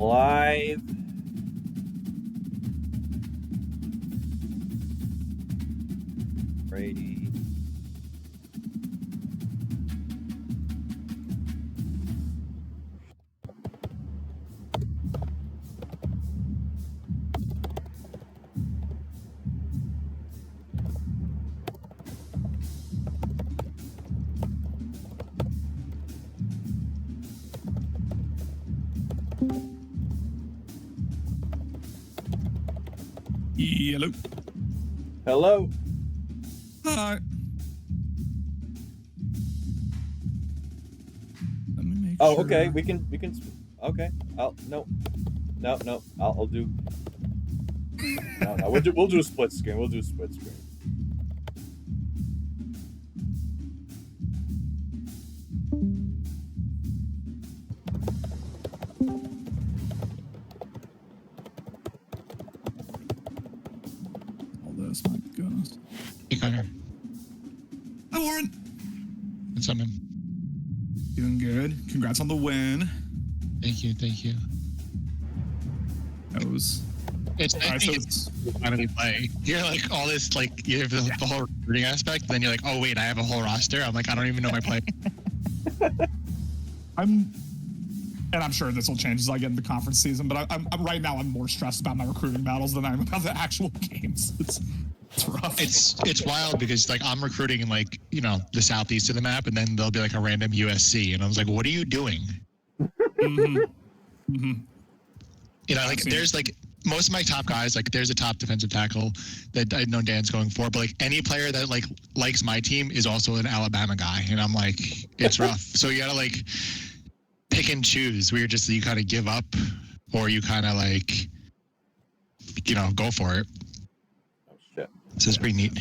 Live. Ready. Hello. Hello. Hi. Let me make Oh, sure. okay. We can. Okay. I'll no. I'll do. No. We'll do a split screen. We'll do a split screen. All this, my goodness. Hey, Connor. Hi, Warren. What's up, man? Doing good. Congrats on the win. Thank you. That was. It's All right, so it's finally play. You're like all this, like you have the whole recruiting aspect. Then you're like, oh wait, I have a whole roster. I'm like, I don't even know my play. I'm sure this will change as I get into conference season. But I'm right now. I'm more stressed about my recruiting battles than I am about the actual games. It's rough. It's wild because like I'm recruiting in like the southeast of the map, and then there'll be like a random USC, and I was like, what are you doing? Like there's like most of my top guys, like there's a top defensive tackle that I know Dan's going for, but like any player that like likes my team is also an Alabama guy, and I'm like, it's rough. So you gotta like pick and choose where you kind of give up, or you kind of like go for it. Oh shit. So it's pretty neat.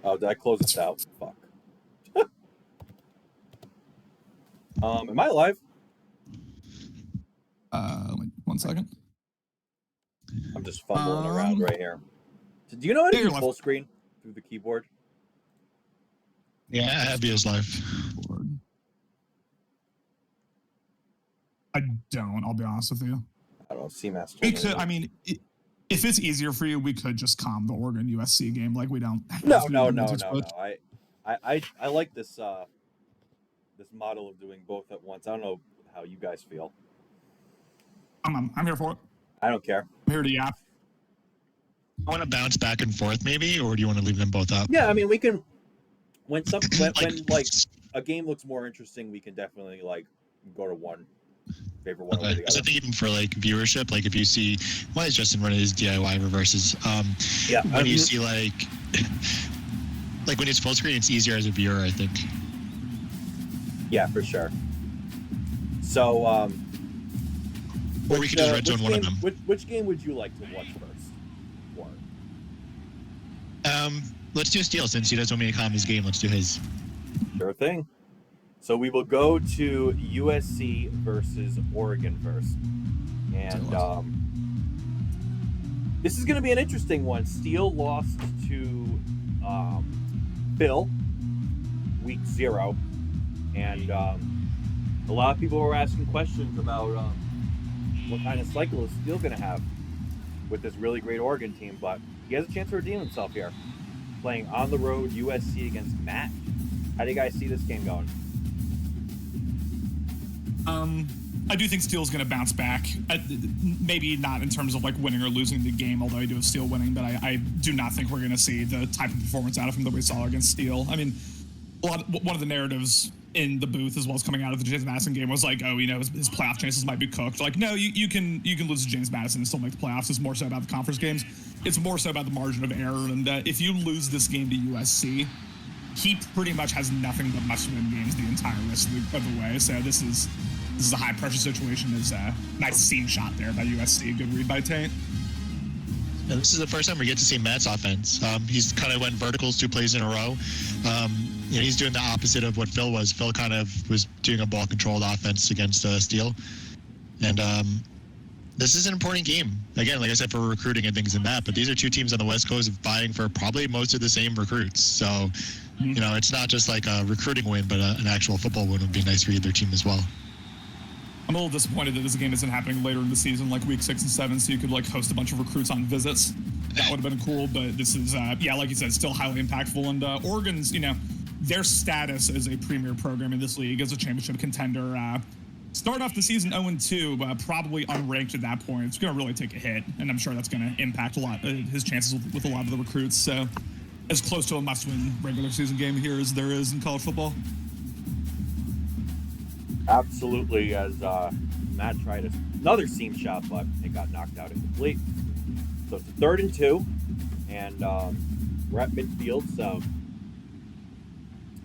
Oh, did I close this out? Fuck. Am I live? Wait, 1 second. I'm just fumbling around right here. Do you know how to Yeah, do you're full live. screen through the keyboard? Yeah, Abby's live. I don't. I'll be honest with you. I don't know. CMAS. We could. I mean, if it's easier for you, we could just calm the Oregon USC game. Like we don't. No. I like this this model of doing both at once. I don't know how you guys feel. I'm here for it. I don't care. I'm here to yap. Want to bounce back and forth maybe, or do you want to leave them both up? Yeah, I mean we can. When like a game looks more interesting, we can definitely like go to one. Favor one over the Because other. I think even for like viewership, like if you see why is Justin running his DIY reverses? When you see like when it's full screen, it's easier as a viewer, I think. Yeah, for sure. So or we could just red zone one of them. Which game would you like to watch first? Let's do Steele since he doesn't want me to comment his game. Let's do his. Sure thing. So we will go to USC versus Oregon first. And this is going to be an interesting one. Steele lost to Phil week 0. And a lot of people were asking questions about what kind of cycle is Steele going to have with this really great Oregon team. But he has a chance to redeem himself here. Playing on the road USC against Matt. How do you guys see this game going? I do think Steele's going to bounce back. Maybe not in terms of like winning or losing the game, although I do have Steele winning, but I do not think we're going to see the type of performance out of him that we saw against Steele. I mean, one of the narratives in the booth as well as coming out of the James Madison game was like, oh, his playoff chances might be cooked. Like, no, you can lose to James Madison and still make the playoffs. It's more so about the conference games. It's more so about the margin of error. And if you lose this game to USC, he pretty much has nothing but must-win games the entire rest of the way. So this is a high-pressure situation. There's a nice seam shot there by USC. Good read by Tate. Yeah, this is the first time we get to see Matt's offense. He's kind of went verticals 2 plays in a row. He's doing the opposite of what Phil was. Phil kind of was doing a ball-controlled offense against Steele. And this is an important game. Again, like I said, for recruiting and things in that. But these are 2 teams on the West Coast vying for probably most of the same recruits. So, it's not just like a recruiting win, but an actual football win would be nice for either team as well. I'm a little disappointed that this game isn't happening later in the season, like week 6 and 7, so you could like host a bunch of recruits on visits. That would have been cool, but this is, yeah, like you said, still highly impactful. And Oregon's, their status as a premier program in this league, as a championship contender, start off the season 0-2, probably unranked at that point. It's going to really take a hit, and I'm sure that's going to impact a lot his chances with a lot of the recruits. So, as close to a must-win regular season game here as there is in college football. Absolutely, as Matt tried another seam shot, but it got knocked out incomplete. So it's a 3rd and 2, and we're at midfield, so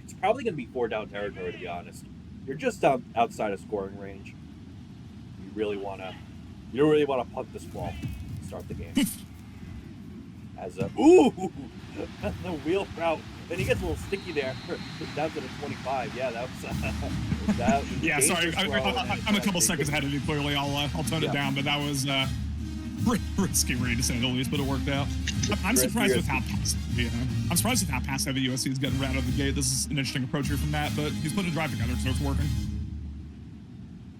it's probably going to be 4-down territory, to be honest. You're just outside of scoring range. You don't really want to punt this ball to start the game. As the wheel route, and he gets a little sticky there down to the 25. Yeah, that was yeah, sorry, I'm a couple seconds ahead of you. Clearly, I'll tone it down, but that was risky, to say the least. But it worked out. I'm surprised with how pass heavy USC is getting right out of the gate. This is an interesting approach here from Matt, but he's putting a drive together, so it's working.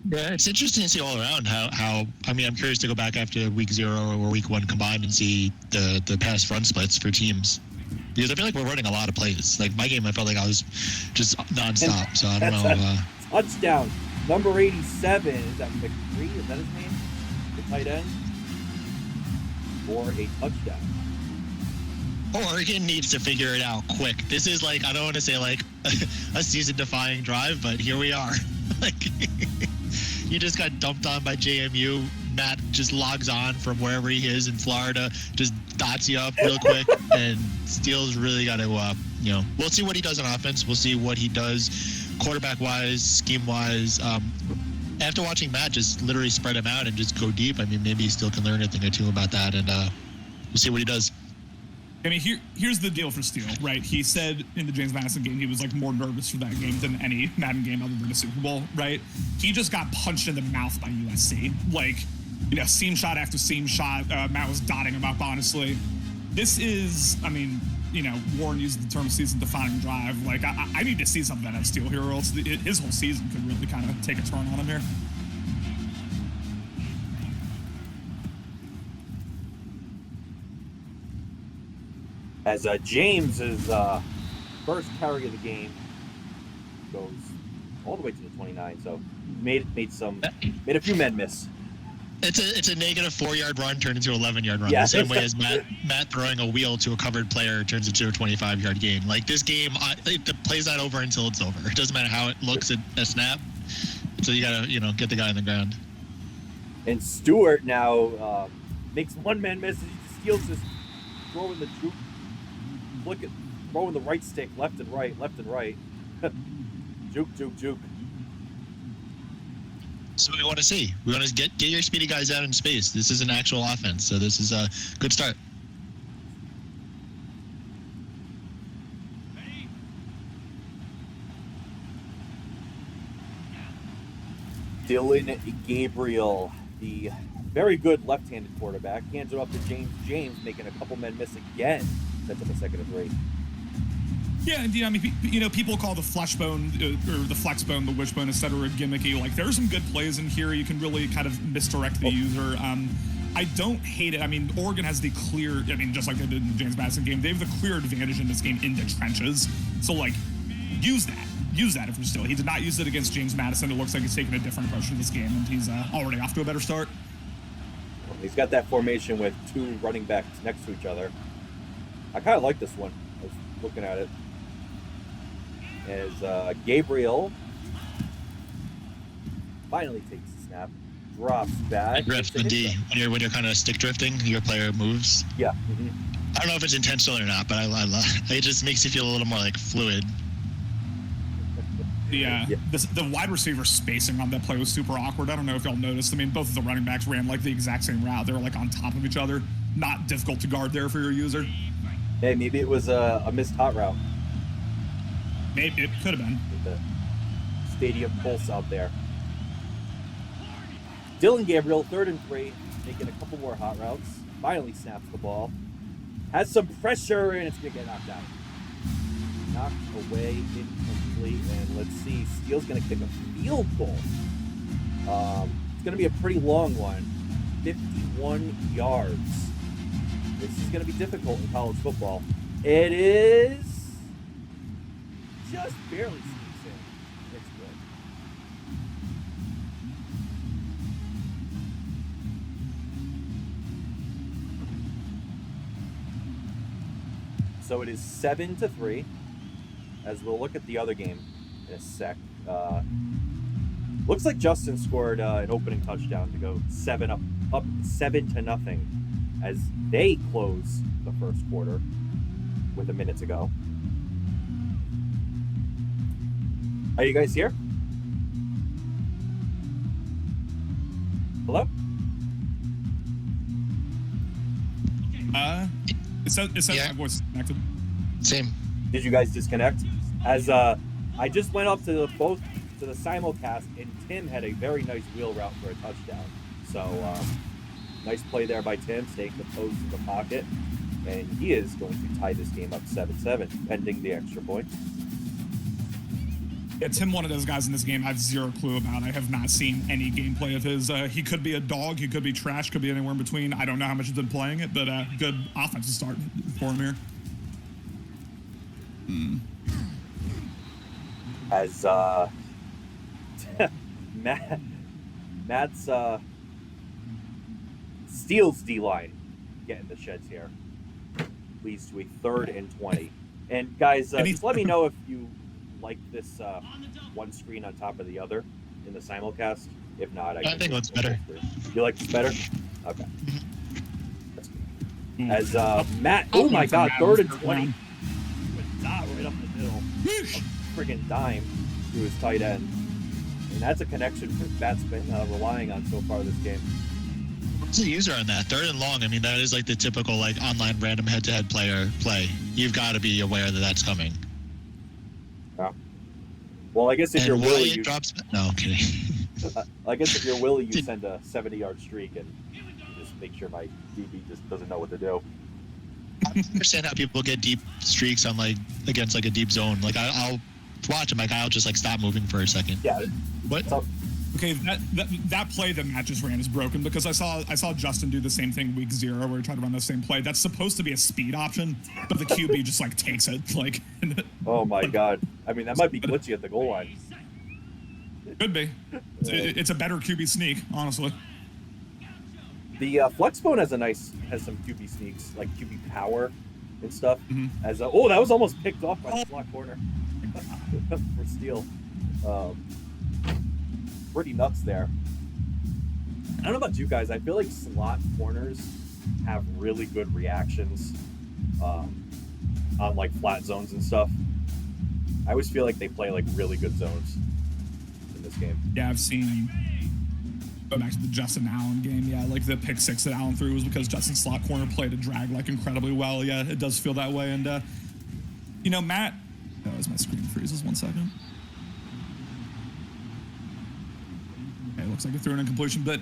Yeah, it's interesting to see all around how I'm curious to go back after week 0 or week 1 combined and see the pass run splits for teams. Because I feel like we're running a lot of plays. Like my game, I felt like I was just nonstop. So I don't know. Touchdown. Number 87. Is that McCree? Is that his name? The tight end? For a touchdown. Oregon needs to figure it out quick. This is like, I don't want to say like a season-defying drive, but here we are. Like, you just got dumped on by JMU. Matt just logs on from wherever he is in Florida, just dots you up real quick, and Steele's really got to, we'll see what he does on offense. We'll see what he does quarterback-wise, scheme-wise. After watching Matt just literally spread him out and just go deep, maybe he still can learn a thing or two about that, and we'll see what he does. Here's the deal for Steele, right? He said in the James Madison game he was like more nervous for that game than any Madden game other than the Super Bowl, right? He just got punched in the mouth by USC. Like, seam shot after seam shot. Matt was dotting him up, honestly. This is, Warren used the term season-defining drive. Like, I need to see something out of Steele here, or else his whole season could really kind of take a turn on him here. As James's first carry of the game goes all the way to the 29, so made a few men miss. It's a negative 4-yard run turned into an 11-yard run. Yeah. The same way as Matt throwing a wheel to a covered player turns into a 25-yard gain. Like this game, it plays not over until it's over. It doesn't matter how it looks at a snap. So you gotta get the guy on the ground. And Stewart now makes one man miss. He steals this, throwing the juke, throwing the right stick left and right. Juke. So we want to see. We want to get your speedy guys out in space. This is an actual offense, so this is a good start. Dylan Gabriel, the very good left-handed quarterback, hands it off to James. James making a couple men miss again. That's up a 2nd and 3. Yeah, and people call the flexbone or the flexbone, the wishbone, etc. gimmicky. Like, there are some good plays in here. You can really kind of misdirect the user. I don't hate it. Oregon has the clear, just like they did in the James Madison game, they have the clear advantage in this game in the trenches. So, like, use that if you're still. He did not use it against James Madison. It looks like he's taking a different approach to this game, and he's already off to a better start. He's got that formation with 2 running backs next to each other. I kind of like this one. I was looking at it. As Gabriel finally takes the snap, drops back. Drift, when you're kind of stick drifting, your player moves. Yeah. Mm-hmm. I don't know if it's intentional or not, but it just makes you feel a little more like fluid. The wide receiver spacing on that play was super awkward. I don't know if y'all noticed. Both of the running backs ran like the exact same route. They were like on top of each other. Not difficult to guard there for your user. Hey, maybe it was a missed hot route. Maybe it could have been. With the stadium pulse out there. Dylan Gabriel, 3rd and 3, making a couple more hot routes. Finally snaps the ball. Has some pressure, and it's going to get knocked out. Knocked away, incomplete, and let's see. Steele's going to kick a field goal. It's going to be a pretty long one. 51 yards. This is going to be difficult in college football. It is just barely sneaks in. It's good. So it is 7-3. As we'll look at the other game in a sec. Looks like Justin scored an opening touchdown to go up 7-0 as they close the first quarter with a minute to go. Are you guys here? Hello? It says Yeah. my voice is connected. Same. Did you guys disconnect? As I just went up to the simulcast, and Tim had a very nice wheel route for a touchdown. So nice play there by Tim, staying composed in the pocket, and he is going to tie this game up 7-7, pending the extra point. Yeah, Tim, one of those guys in this game I have zero clue about. I have not seen any gameplay of his. He could be a dog, he could be trash, could be anywhere in between. I don't know how much he's been playing it, but good offensive start for him here. As Matt's Steele's D-line getting the sheds here. Leads to a 3rd and 20. And guys, just let me know if you like this one screen on top of the other in the simulcast. If not, I think it looks better. You like this better? Okay. That's good. As Matt, oh my God, 3rd and 20. With dot right up the middle. A friggin' dime to his tight end. And that's a connection Matt's been relying on so far this game. What's the user on that? 3rd and long. I mean, that is like the typical like online random head-to-head player play. You've got to be aware that that's coming. Yeah. Well, I guess if And you're why Willie, it you drops. No, I'm kidding. I guess if you're Willie, you send a 70-yard streak and you just make sure my DB just doesn't know what to do. I don't understand how people get deep streaks on like against like a deep zone. Like I'll watch him, like I'll just like stop moving for a second. Yeah. What? Tough. Okay, that play that Matt just ran is broken because I saw Justin do the same thing week 0 where he tried to run the same play. That's supposed to be a speed option, but the QB just like takes it. Like, Oh my God! I mean, that might be glitchy at the goal line. could be. It's a better QB sneak, honestly. The Flexbone has some QB sneaks, like QB power and stuff. Mhm. As that was almost picked off by the slot corner for Steele. Pretty nuts there. I don't know about you guys. I feel like slot corners have really good reactions on like flat zones and stuff. I always feel like they play like really good zones in this game. Yeah, I've seen. Go back to the Justin Allen game. Yeah, like the pick 6 that Allen threw was because Justin's slot corner played a drag like incredibly well. Yeah, it does feel that way. And Matt. Oh, as my screen freezes, 1 second. Okay, looks like he threw an incompletion, but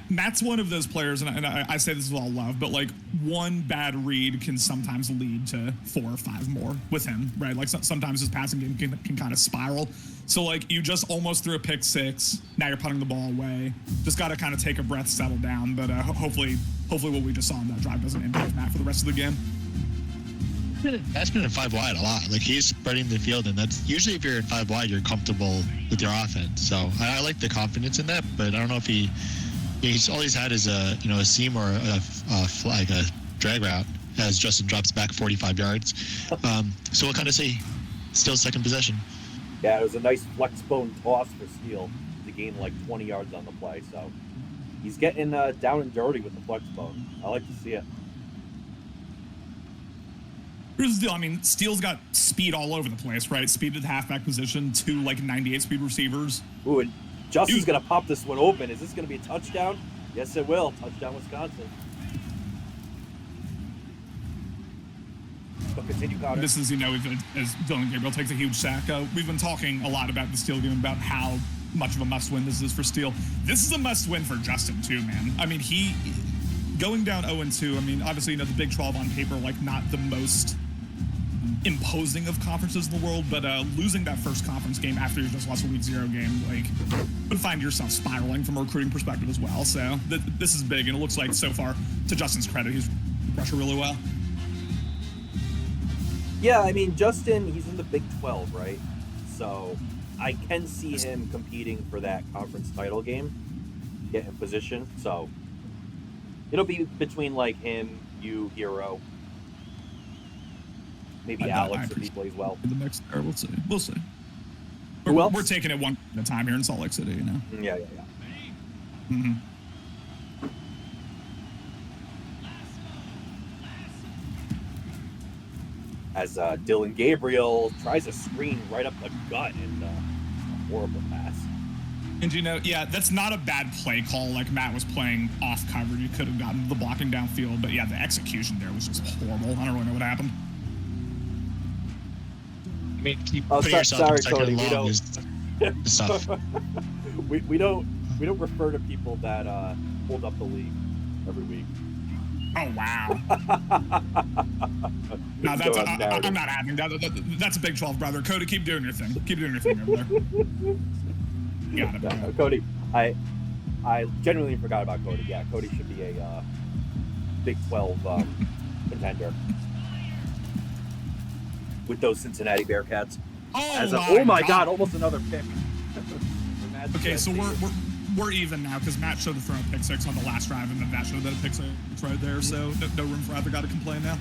Matt's one of those players, and I say this with all love, but like one bad read can sometimes lead to 4 or 5 more with him, right? Like sometimes his passing game can kind of spiral. So like you just almost threw a pick 6, now you're putting the ball away. Just got to kind of take a breath, settle down, but hopefully what we just saw in that drive doesn't impact Matt for the rest of the game. That's been in 5 wide a lot. Like he's spreading the field, and that's usually if you're in 5 wide, you're comfortable with your offense. So I like the confidence in that, but I don't know if he's all he's had is a seam or a drag route as Justin drops back 45 yards. So we'll kind of see. Still second possession. Yeah, it was a nice flex bone toss for Steele to gain like 20 yards on the play. So he's getting down and dirty with the flex bone. I like to see it. Here's the deal. I mean, Steele's got speed all over the place, right? Speed at the halfback position, 2 like 98 speed receivers. Ooh, and Justin's going to pop this one open. Is this going to be a touchdown? Yes, it will. Touchdown, Wisconsin. But continue, Connor. This is, as Dylan Gabriel takes a huge sack. We've been talking a lot about the Steele game, about how much of a must-win this is for Steele. This is a must-win for Justin, too, man. I mean, he going down 0-2, I mean, obviously, the Big 12 on paper, like, not the most imposing of conferences in the world, but losing that first conference game after you just lost a week 0 game, like, would find yourself spiraling from a recruiting perspective as well. So this is big, and it looks like so far, to Justin's credit, he's pressure really well. Yeah, I mean, Justin, he's in the Big 12, right? So I can see him competing for that conference title game, get in position. So it'll be between like him, you, Hero, maybe Alex if he plays well. The next there, we'll see. We'll see. Who else? We're taking it one at a time here in Salt Lake City, you know. Yeah. Mm-hmm. As Dylan Gabriel tries a screen right up the gut and a horrible pass. And yeah, that's not a bad play call. Like Matt was playing off coverage. You could have gotten the blocking downfield, but yeah, the execution there was just horrible. I don't really know what happened. I mean, yourself sorry, in second Cody. and long is tough. we don't refer to people that hold up the league every week. Oh wow! No, I'm not having that. That's a Big 12, brother. Cody, keep doing your thing. Keep doing your thing over there. Got it, bro. Cody, I genuinely forgot about Cody. Yeah, Cody should be a Big 12 contender with those Cincinnati Bearcats. Oh my God! Almost another pick. Okay, so we're even now because Matt should have thrown a pick 6 on the last drive, and then that should have been a pick 6 right there. So no room for either guy to complain now.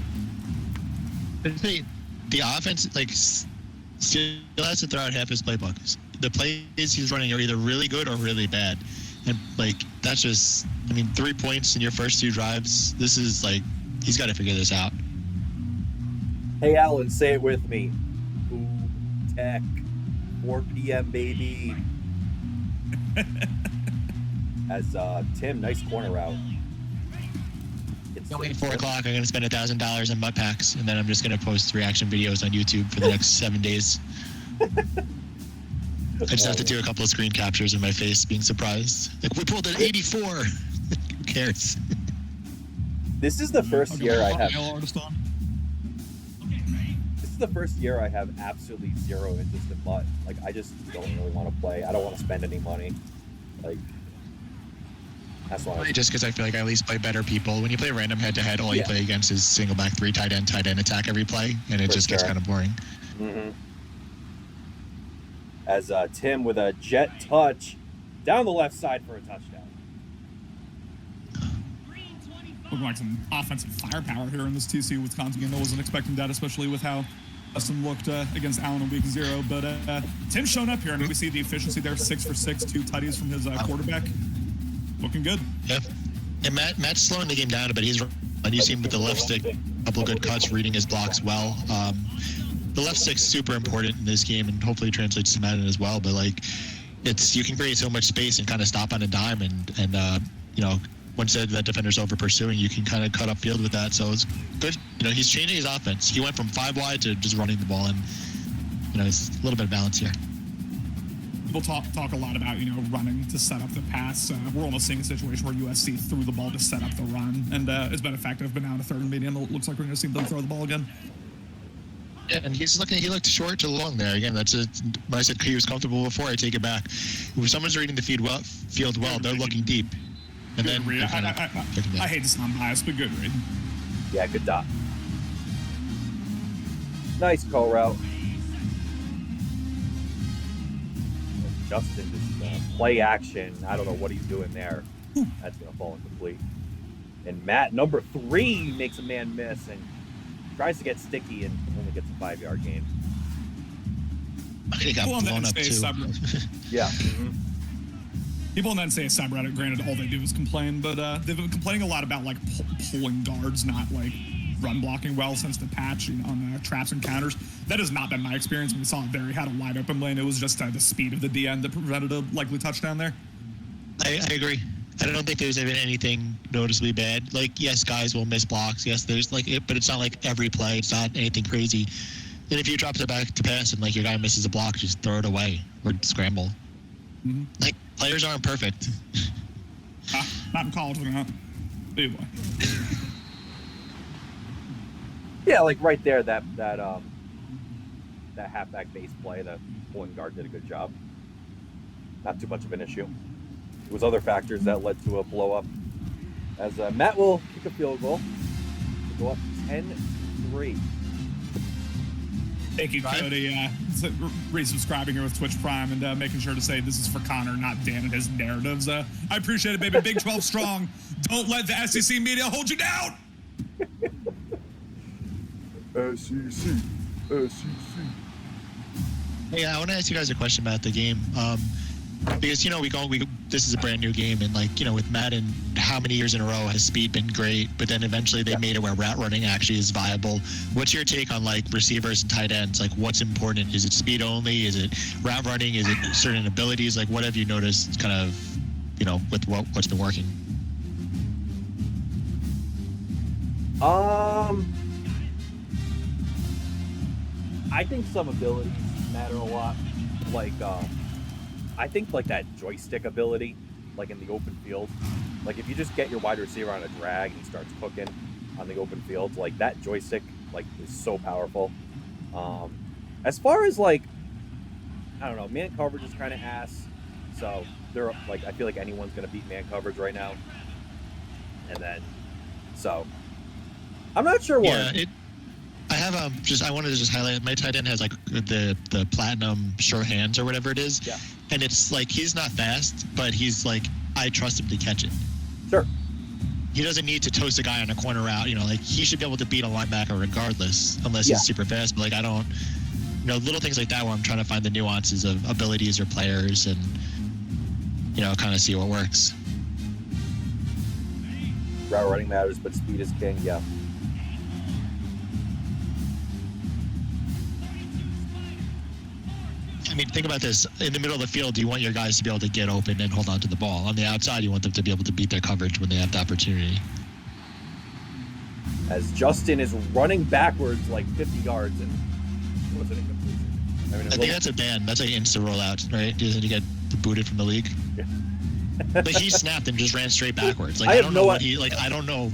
The offense, like, still has to throw out half his playbook. The plays he's running are either really good or really bad, and like that's just, I mean, 3 points in your first 2 drives. This is like, he's got to figure this out. Hey, Alan, say it with me. Ooh, Tech, 4 p.m. baby. As Tim, nice corner route. Only 4 o'clock. I'm going to spend $1,000 on mud packs, and then I'm just going to post reaction videos on YouTube for the next 7 days. I just have to do a couple of screen captures of my face being surprised. Like, we pulled an 84. Who cares? This is the first year I have. This is the first year I have absolutely zero interest in MUT. Like, I just don't really want to play. I don't want to spend any money. Like, that's why. Just because I feel like I at least play better people. When you play random head-to-head, all you play against is single back 3 tight end attack every play, and it just gets kind of boring. Mm-hmm. As Tim with a jet touch down the left side for a touchdown. Looking like some offensive firepower here in this TCU Wisconsin game. I wasn't expecting that, especially with how Justin looked against Allen in week 0. But Tim's shown up here, and we see the efficiency there: 6 for 6, 2 tutties from his quarterback. Looking good. Yeah, and Matt's slowing the game down a bit. He's, and you see him with the left stick, a couple of good cuts, reading his blocks well. The left stick's super important in this game, and hopefully translates to Madden as well. But like, it's, you can create so much space and kind of stop on a dime, and you know, once that defender's over pursuing, you can kind of cut upfield with that. So it's good. You know, he's changing his offense. He went from 5 wide to just running the ball, and you know, it's a little bit of balance here. People talk a lot about, you know, running to set up the pass. We're almost seeing a situation where USC threw the ball to set up the run, and it's been effective. But now in a 3rd and medium, it looks like we're going to see them throw the ball again. Yeah, and he looked short to long there. Again, that's it. When I said he was comfortable before, I take it back. If someone's reading the field well, they're looking deep. And good then read. I hate to sound biased, but good read. Yeah, good dot. Nice call route. Justin just play action. I don't know what he's doing there. That's going to fall incomplete. And Matt, number 3, makes a man miss and tries to get sticky and only gets a 5-yard gain. He got blown up too. Yeah. Mm-hmm. People then say a subreddit, granted all they do is complain, but they've been complaining a lot about like pulling guards, not like run blocking well since the patch, you know, on traps and counters. That has not been my experience. When we saw it there, he had a wide open lane. It was just the speed of the DN that prevented a likely touchdown there. I agree. I don't think there's been anything noticeably bad. Like, yes, guys will miss blocks. Yes, there's like it, but it's not like every play. It's not anything crazy. And if you drop it back to pass and like your guy misses a block, just throw it away or scramble. Mm-hmm. Like, players aren't perfect. Not in college, they're not. Anyway. Yeah, like right there, that that halfback base play, the point guard did a good job. Not too much of an issue. It was other factors that led to a blow up. As Matt will kick a field goal to go up 10-3. Thank you, Cody. Resubscribing here with Twitch Prime and making sure to say this is for Connor, not Dan and his narratives. I appreciate it, baby. Big 12 strong. Don't let the SEC media hold you down. SEC. Hey, I want to ask you guys a question about the game. Because, this is a brand new game, and with Madden, how many years in a row has speed been great, but then eventually they made it where route running actually is viable. What's your take on receivers and tight ends? What's important? Is it speed only? Is it route running? Is it certain abilities? What have you noticed kind of, with what's been working? I think some abilities matter a lot. I think that joystick ability, in the open field, if you just get your wide receiver on a drag and he starts cooking on the open field, that joystick is so powerful. As far as I don't know, man coverage is kind of ass. So they're I feel like anyone's gonna beat man coverage right now. And then I'm not sure what. Yeah, I have I wanted to just highlight my tight end has the platinum sure hands or whatever it is. Yeah. And it's he's not fast, but he's I trust him to catch it. Sure. He doesn't need to toast a guy on a corner route. He should be able to beat a linebacker regardless, unless he's super fast. But I don't, little things like that where I'm trying to find the nuances of abilities or players and, kind of see what works. Route running matters, but speed is king. Yeah. I mean, think about this. In the middle of the field, you want your guys to be able to get open and hold on to the ball. On the outside, you want them to be able to beat their coverage when they have the opportunity. As Justin is running backwards 50 yards and it was an incompletion. I think that's a ban. That's insta rollout, right? Doesn't he get booted from the league? Yeah. But he snapped and just ran straight backwards. I don't know what I don't know.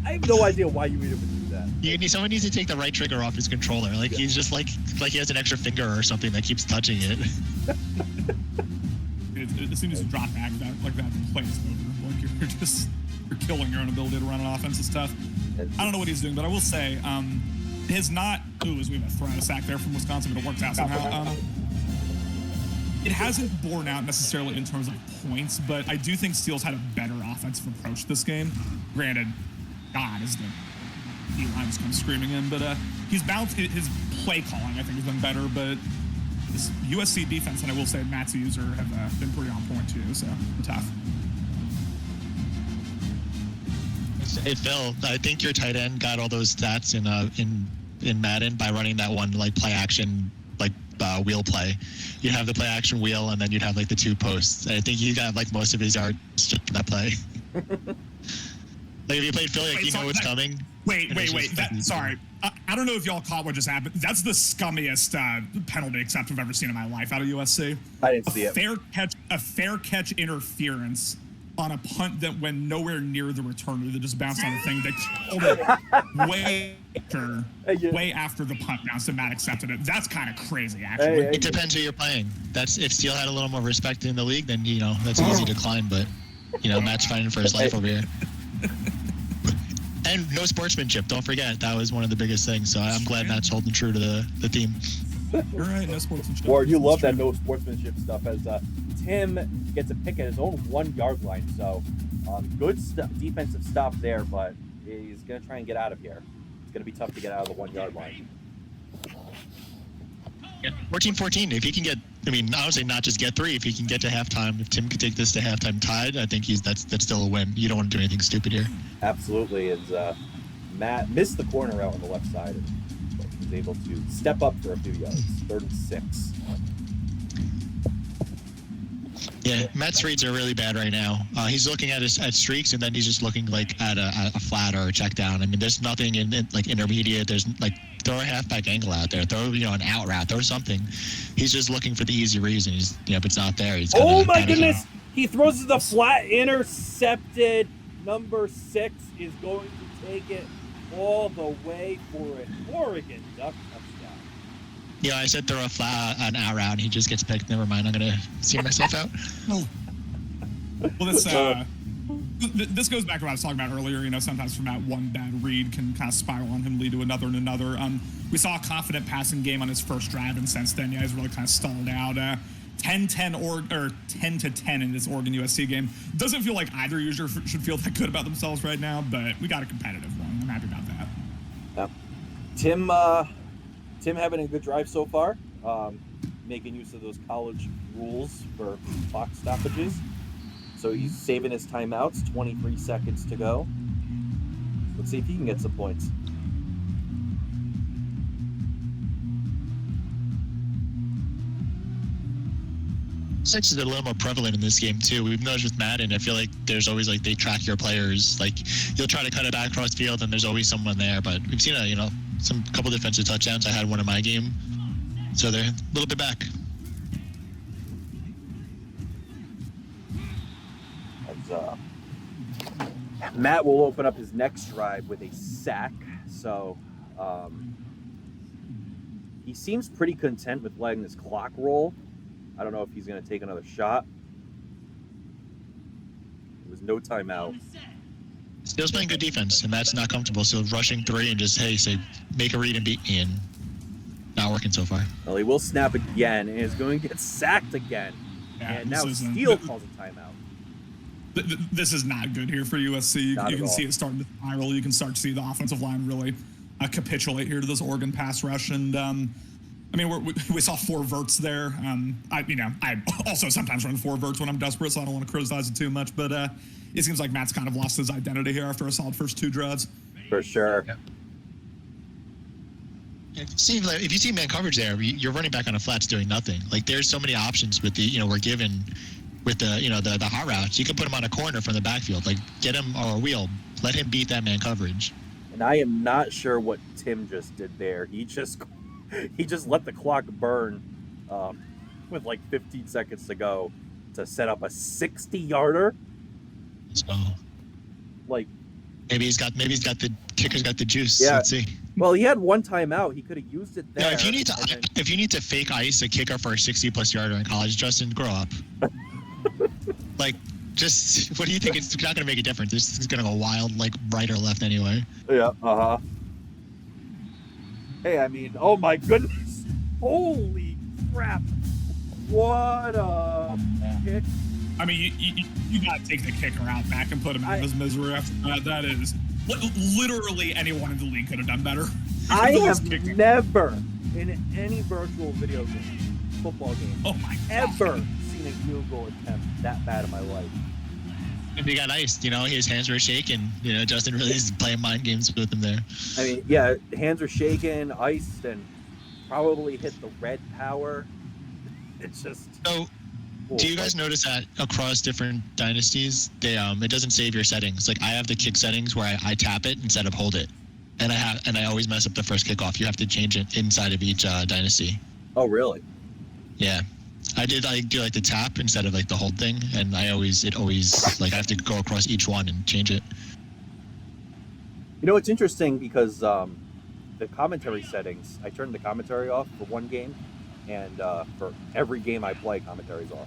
I have no idea why you would even do that. Someone needs to take the right trigger off his controller. He's just like he has an extra finger or something that keeps touching it. As soon as you drop back, that the play is over. You're killing your own ability to run an offense and stuff. I don't know what he's doing, but I will say, as we have a throw out a sack there from Wisconsin, but it works out somehow. It hasn't borne out necessarily in terms of points, but I do think Steele's had a better offensive approach to this game. Granted, God is the D-line just comes screaming in, but he's bounced. His play calling, I think, has been better, but this USC defense, and I will say Matt's user have been pretty on point too, so tough. Hey Phil, I think your tight end got all those stats in Madden by running that one play action wheel play. You have the play action wheel, and then you'd have the two posts. I think you got most of his yards just from that play. If you played Philly, you know what's coming. Wait. Sorry. I don't know if y'all caught what just happened. That's the scummiest penalty accept I've ever seen in my life out of USC. I didn't see it. A fair catch interference on a punt that went nowhere near the returner that just bounced on a thing that killed it way after the punt bounced and Matt accepted it. That's kind of crazy, actually. It depends who you're playing. If Steele had a little more respect in the league, then that's an easy decline. But Matt's fighting for his life over here. And no sportsmanship. Don't forget, that was one of the biggest things. So I'm glad Matt's holding true to the theme. You're right, no sportsmanship. Ward, you love that no sportsmanship stuff as Tim gets a pick at his own 1 yard line. So good defensive stop there, but he's going to try and get out of here. It's going to be tough to get out of the 1 yard line. Yeah, 14-14. If he can get, I would say not just get 3. If he can get to halftime, if Tim could take this to halftime tied, I think that's still a win. You don't want to do anything stupid here. Absolutely. As Matt missed the corner out on the left side, and was able to step up for a few yards. 3rd and 6. Yeah, Matt's reads are really bad right now. He's looking at streaks, and then he's just looking at a flat or a check down. There's nothing in intermediate. There's throw a halfback angle out there, throw an out route, throw something. He's just looking for the easy reason. He's if it's not there, he's oh my goodness! He throws the flat, intercepted. Number 6 is going to take it all the way for an Oregon Duck touchdown. Yeah, I said throw an out route, and he just gets picked. Never mind, I'm gonna see myself out. Well, this goes back to what I was talking about earlier. You know, sometimes from that one bad read can kind of spiral on him, lead to another and another. We saw a confident passing game on his first drive, and since then, yeah, he's really kind of stalled out. 10-10 or 10-10 in this Oregon USC game. Doesn't feel like either user should feel that good about themselves right now, but we got a competitive one. I'm happy about that. Yeah. Tim having a good drive so far, making use of those college rules for clock stoppages. So he's saving his timeouts, 23 seconds to go. Let's see if he can get some points. Sex is a little more prevalent in this game too. We've noticed with Madden, I feel like there's always like they track your players. Like you'll try to cut it back across field, and there's always someone there. But we've seen some couple defensive touchdowns. I had one in my game, so they're a little bit back. Matt will open up his next drive with a sack. So he seems pretty content with letting this clock roll. I don't know if he's going to take another shot. There was no timeout. Steele's playing good defense, and Matt's not comfortable. So rushing 3 and just, say, make a read and beat me, and not working so far. Well, he will snap again, and is going to get sacked again. Yeah, and now Steele calls a timeout. This is not good here for USC. Not you can at all. see it starting to spiral. You can start to see the offensive line really capitulate here to this Oregon pass rush. And, we saw 4 verts there. I also sometimes run 4 verts when I'm desperate, so I don't want to criticize it too much. But it seems like Matt's kind of lost his identity here after a solid first 2 drives. For sure. Yep. If you see man coverage there, you're running back on a flats doing nothing. Like there's so many options with we're given with the hot routes. You can put him on a corner from the backfield, like get him or a wheel, let him beat that man coverage. And I am not sure what Tim just did there. He just let the clock burn with like 15 seconds to go to set up a 60-yarder. So like maybe he's got the kicker's got the juice. Yeah. Let's see. Well, he had one timeout. He could have used it there. No, if you need to fake ice a kicker for a 60+ yarder in college, Justin, grow up. Like, just what do you think? It's not going to make a difference. This is going to go wild, like right or left anyway. Yeah. Hey, I mean, oh my goodness! Holy crap! What a kick! I mean, you got to take the kicker out back and put him in his misery after that. That is literally anyone in the league could have done better. I have never in any virtual video game, football game, ever seen a field goal attempt that bad in my life. If he got iced, his hands were shaking. Justin really is playing mind games with him there. I mean, yeah, hands are shaking, iced, and probably hit the red power. It's just. So, do you guys notice that across different dynasties, it doesn't save your settings? Like I have the kick settings where I tap it instead of hold it, and I always mess up the first kickoff. You have to change it inside of each dynasty. Oh, really? Yeah. I do like the tap instead of like the hold thing, and it always like I have to go across each one and change it. It's interesting because the commentary settings, I turned the commentary off for one game, and for every game I play, commentary's off.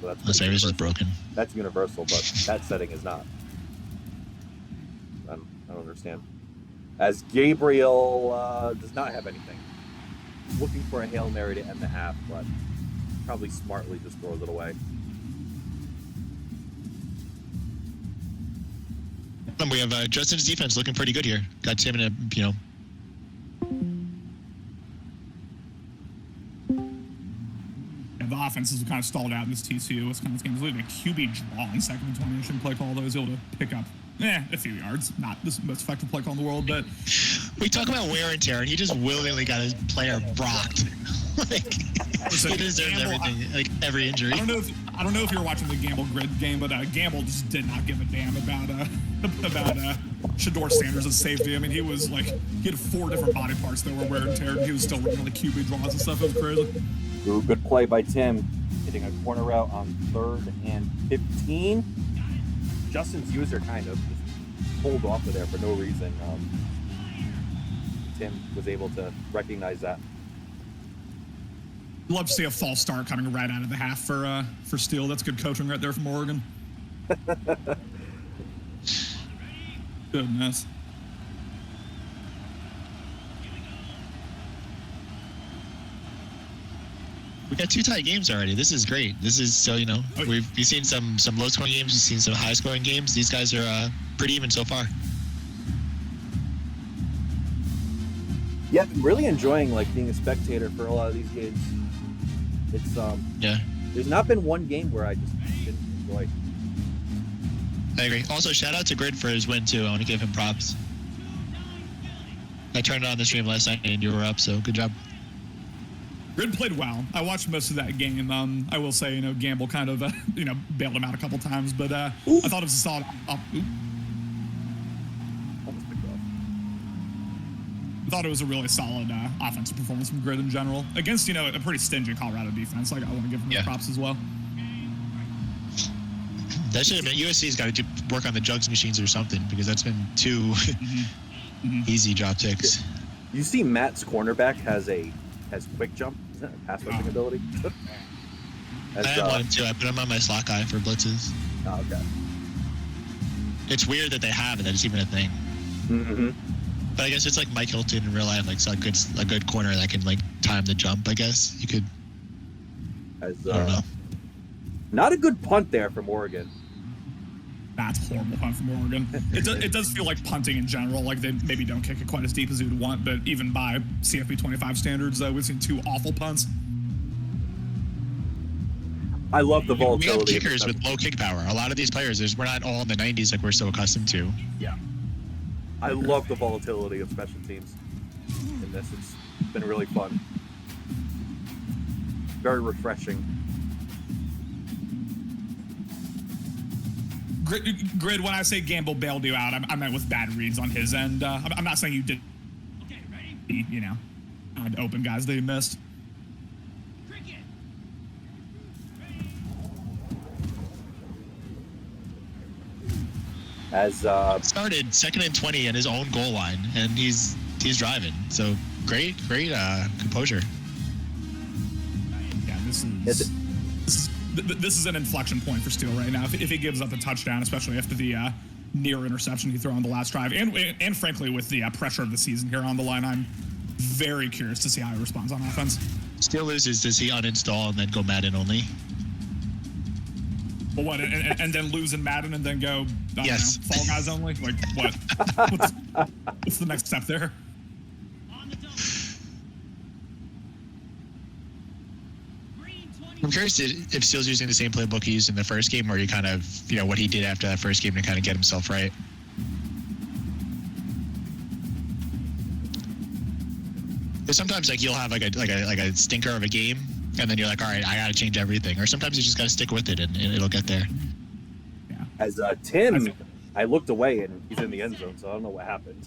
So that's The service is broken. That's universal, but that setting is not. I don't understand. As Gabriel does not have anything. Looking for a Hail Mary to end the half, but probably smartly just throws it away. And we have Justin's defense looking pretty good here. Got Tim in a, The offense is kind of stalled out in this TCU Wisconsin game. It was like a QB draw in second and 20. Shouldn't play call, though. He was able to pick up a few yards. Not the most effective play call in the world, but we talk about wear and tear, and he just willingly got his player rocked. He deserves everything, like every injury. I don't know if you're watching the Gamble grid game, but Gamble just did not give a damn about Shador Sanders as safety. I mean, he had 4 different body parts that were wear and tear, and he was still running the QB draws and stuff. It was crazy. Ooh, good play by Tim, hitting a corner route on 3rd and 15. Justin's user kind of just pulled off of there for no reason. Tim was able to recognize that. Love to see a false start coming right out of the half for Steele. That's good coaching right there from Oregon. Goodness. We got 2 tie games already. This is great. This is so, we've seen some low scoring games. We've seen some high scoring games. These guys are pretty even so far. Yeah, I'm really enjoying being a spectator for a lot of these games. It's Yeah, there's not been one game where I just didn't enjoy. I agree. Also, shout out to Grid for his win too. I want to give him props. I turned on the stream last night and you were up, so good job. Grid played well. I watched most of that game. I will say, Gamble kind of, bailed him out a couple times, but I thought it was a solid. Almost picked off. I thought it was a really solid offensive performance from Grid in general against, a pretty stingy Colorado defense. I want to give them the props as well. That should have been USC's got to work on the jugs machines or something because that's been 2 easy drop ticks. You see, Matt's cornerback has quick jump. Is that a pass rushing ability? I have one too. I put him on my slot guy for blitzes. Oh, okay. It's weird that they have it. That it's even a thing. Mm-hmm. But I guess it's like Mike Hilton in real life, so a good corner that can time the jump. I guess you could. I don't know. Not a good punt there from Oregon. That's horrible punt from Oregon. It does feel like punting in general, they maybe don't kick it quite as deep as you would want, but even by CFP 25 standards, we've seen 2 awful punts. I love the volatility. We have kickers with low kick power. A lot of these players, we're not all in the 90s like we're so accustomed to. Yeah. I love the volatility of special teams in this. It's been really fun. Very refreshing. Grid, when I say Gamble bailed you out, I meant with bad reads on his end. I'm not saying you did, open guys that you missed. As started 2nd and 20 in his own goal line, and he's driving. So great composure. Yeah, this is an inflection point for Steele right now. If he gives up a touchdown, especially after the near interception he threw on the last drive, and frankly with the pressure of the season here on the line, I'm very curious to see how he responds on offense. Steele loses. Does he uninstall and then go Madden only? Well, what? And then lose in Madden and then go Fall Guys only? What? What's the next step there? I'm curious if Steele's using the same playbook he used in the first game, or he kind of, what he did after that first game to kind of get himself right. But sometimes you'll have like a stinker of a game, and then you're like, all right, I got to change everything. Or sometimes you just got to stick with it, and it'll get there. Yeah. As Tim, I looked away and he's in the end zone, so I don't know what happened.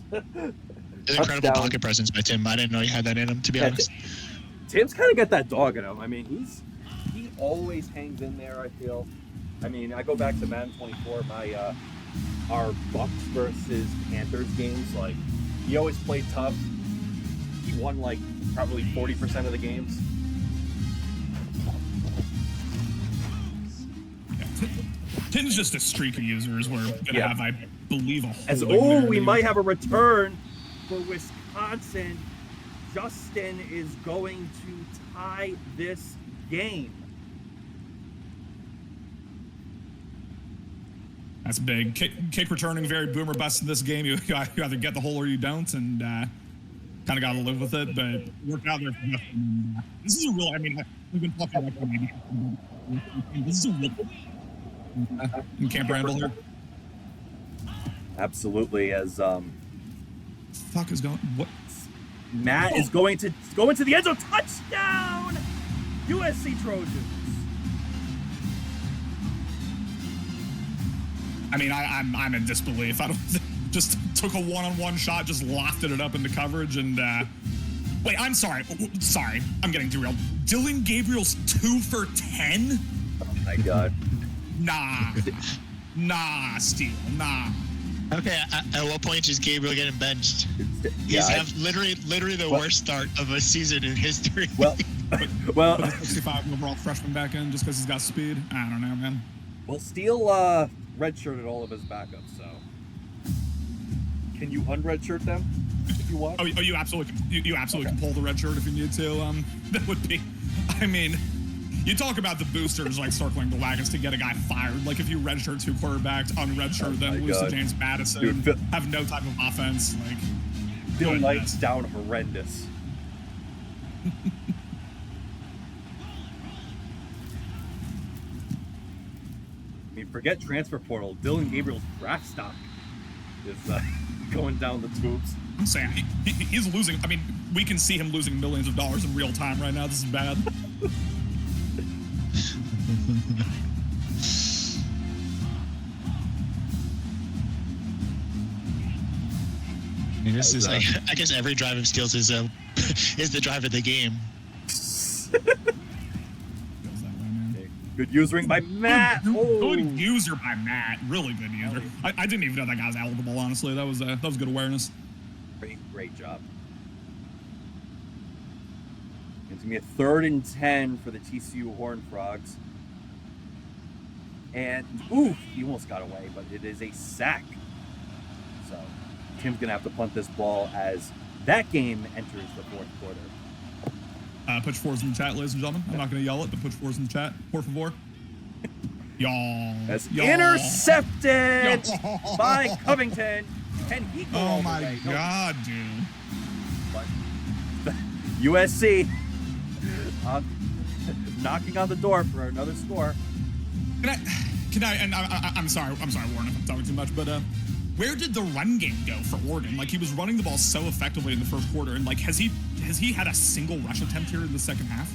It's incredible pocket presence by Tim. I didn't know he had that in him, to be honest. Tim's kind of got that dog in him. I mean, he always hangs in there, I feel. I mean, I go back to Madden 24, our Bucks versus Panthers games. He always played tough. He won probably 40% of the games. Yeah. Tim's just a streak of users. We're gonna have, I believe, we might have a return for Wisconsin. Justin is going to tie this game. That's big. Kick returning, very boomer bust in this game. You either get the hole or you don't, and kind of got to live with it. But worked out there for Justin. This is a real. I mean, we've been talking about maybe. This is a real. In Camp Randall here. Absolutely, as fuck is going? What? Matt is going to go into the end zone. Touchdown! USC Trojans. I mean, I'm in disbelief. I don't just took a one-on-one shot, just lofted it up into coverage, and wait. I'm sorry. I'm getting derailed. Dylan Gabriel's 2 for 10. Oh my god. Nah, Steele. Nah. Okay, at what point is Gabriel getting benched? Yeah, He's literally the worst start of a season in history. Well, Well, Put a 65 overall freshman back in just because he's got speed. I don't know, man. well, Steele redshirted all of his backups, so can you unredshirt them if you want? Oh, you absolutely can pull the red shirt if you need to. That would be, I mean, you talk about the boosters like circling the wagons to get a guy fired. Like if you redshirt 2 quarterbacks, unredshirt them, lose to James Madison, Dude, have no type of offense. Like Phil Knight's down horrendous. I mean, forget transfer portal. Dylan Gabriel's draft stock is going down the tubes. I'm saying he's losing. I mean, we can see him losing millions of dollars in real time right now. This is bad. I mean, this is like, I guess every drive of Steele's is the drive of the game. Good usering by Matt. Good user by Matt. Really good user. I didn't even know that guy was eligible, honestly. That was good awareness. Great job. It's going to be a 3rd and 10 for the TCU Horned Frogs. And, he almost got away, but it is a sack. So, Tim's going to have to punt this ball as that game enters the 4th quarter. Put your 4s in the chat, ladies and gentlemen. I'm not going to yell it, but put your 4s in the chat. Por favor. Y'all. That's intercepted by Covington. Can he go all Oh the my way? God, dude. But USC knocking on the door for another score. Can I? And I'm sorry, Warren, if I'm talking too much, but where did the run game go for Oregon? Like he was running the ball so effectively in the first quarter, and like has he had a single rush attempt here in the second half?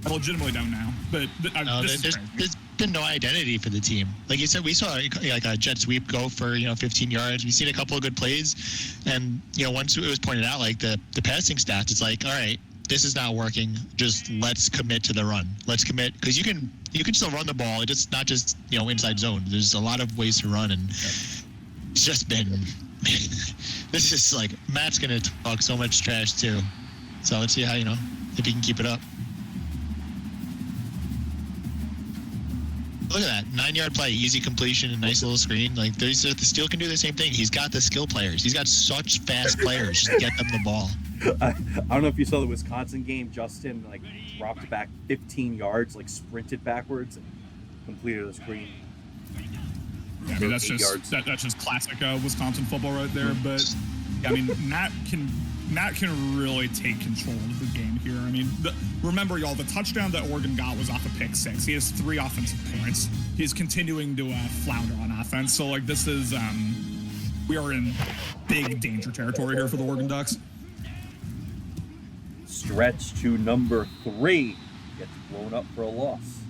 I legitimately don't know, but there's been no identity for the team. Like you said, we saw like a jet sweep go for 15 yards. We've seen a couple of good plays, and once it was pointed out, like the passing stats, it's like, all right, this is not working. Just let's commit to the run. Let's commit because you can still run the ball. It's not just inside zone. There's a lot of ways to run, and it's just been. This is like Matt's gonna talk so much trash too. So let's see how if he can keep it up. Look at that 9-yard play, easy completion, and nice little screen. Like the Steele can do the same thing. He's got the skill players. He's got such fast players. Just get them the ball. I don't know if you saw the Wisconsin game. Justin dropped back 15 yards, sprinted backwards, and completed the screen. Yeah, I mean that's just classic Wisconsin football right there. But I mean Matt can really take control of the game here. I mean, remember, y'all, the touchdown that Oregon got was off a pick 6. He has 3 offensive points. He's continuing to flounder on offense. So, this is, we are in big danger territory here for the Oregon Ducks. Stretch to number 3. Gets blown up for a loss.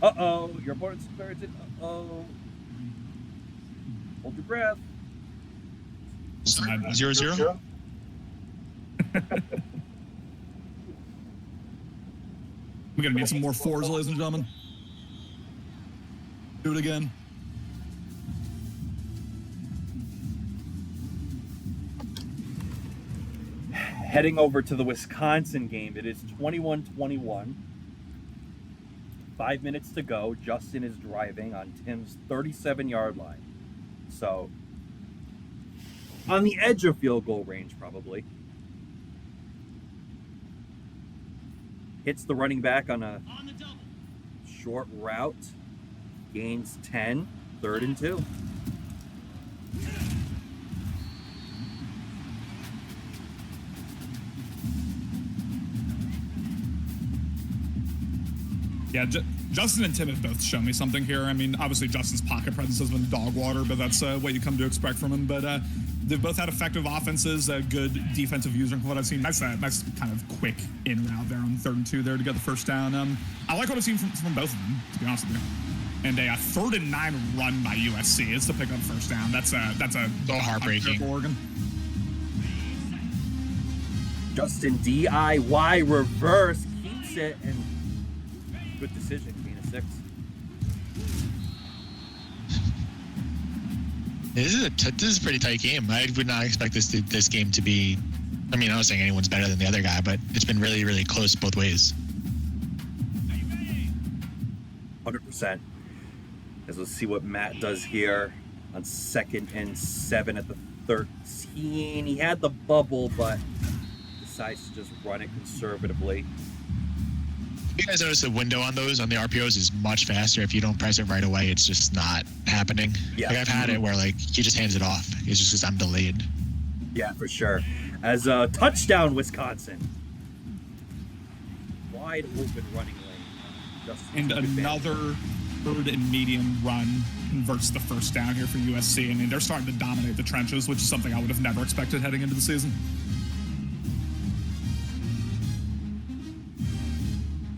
Uh-oh. Your opponent's converted. Uh-oh. Hold your breath. 0-0. We're gonna need some more 4s, ladies and gentlemen. Do it again. Heading over to the Wisconsin game, it is 21-21. 5 minutes to go. Justin is driving on Tim's 37-yard line. So, on the edge of field goal range, probably. Hits the running back on a short route. Gains 10. 3rd and 2. Yeah, Justin and Tim have both shown me something here. I mean, obviously Justin's pocket presence has been dog water, but that's what you come to expect from him. But they've both had effective offenses, good defensive user from what I've seen. Nice kind of quick in route there on 3rd and 2 there to get the first down. I like what I've seen from both of them, to be honest with you. And a 3rd and 9 run by USC is to pick up first down. That's a so heartbreaking for Oregon. Justin DIY reverse keeps it, and good decision, gain a 6. This is a pretty tight game. I would not expect this game to be I mean, I was saying anyone's better than the other guy, but it's been really, really close both ways. 100%. As let's see what Matt does here on 2nd and 7 at the 13. He had the bubble, but decides to just run it conservatively. You guys notice the window on those, on the RPOs, is much faster. If you don't press it right away, it's just not happening. Yeah. Like I've had it where like he just hands it off. It's just because I'm delayed. Yeah, for sure. As a touchdown, Wisconsin. Wide open running lane. And another 3rd and medium run converts the first down here for USC. I mean, they're starting to dominate the trenches, which is something I would have never expected heading into the season.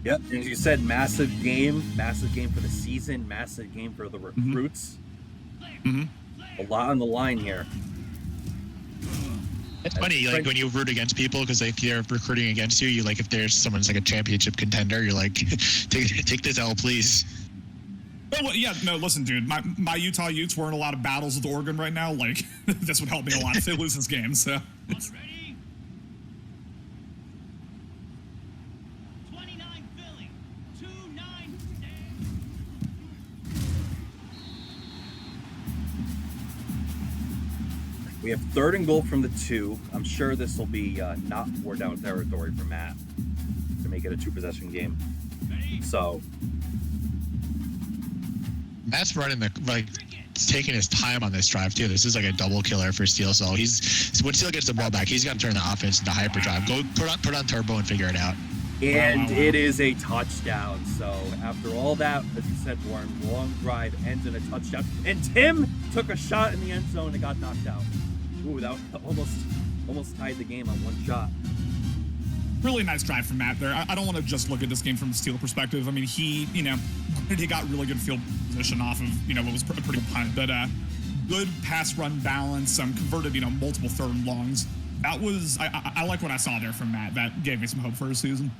Yep, and as you said, massive game for the season, massive game for the recruits. Mm-hmm. A lot on the line here. It's funny, like when you root against people, because if they're recruiting against you, you like if there's someone's like a championship contender, you're like, take this L, please. Well, yeah, no, listen, dude, my Utah Utes were in a lot of battles with Oregon right now. Like, this would help me a lot if they lose this game. So. We have 3rd and goal from the 2. I'm sure this will be not 4 down territory for Matt to make it a 2-possession game. So Matt's running taking his time on this drive too. This is like a double killer for Steele. So when Steele gets the ball back, he's got to turn the offense into hyperdrive. Go put on turbo and figure it out. And it is a touchdown. So after all that, as you said, Warren, long drive ends in a touchdown. And Tim took a shot in the end zone and got knocked out. Ooh, that almost tied the game on one shot. Really nice drive from Matt there. I don't want to just look at this game from the Steele perspective. I mean, he got really good field position off of, what was a pretty good punt, but good pass run balance, converted, multiple 3rd and longs. That was, I like what I saw there from Matt. That gave me some hope for his season.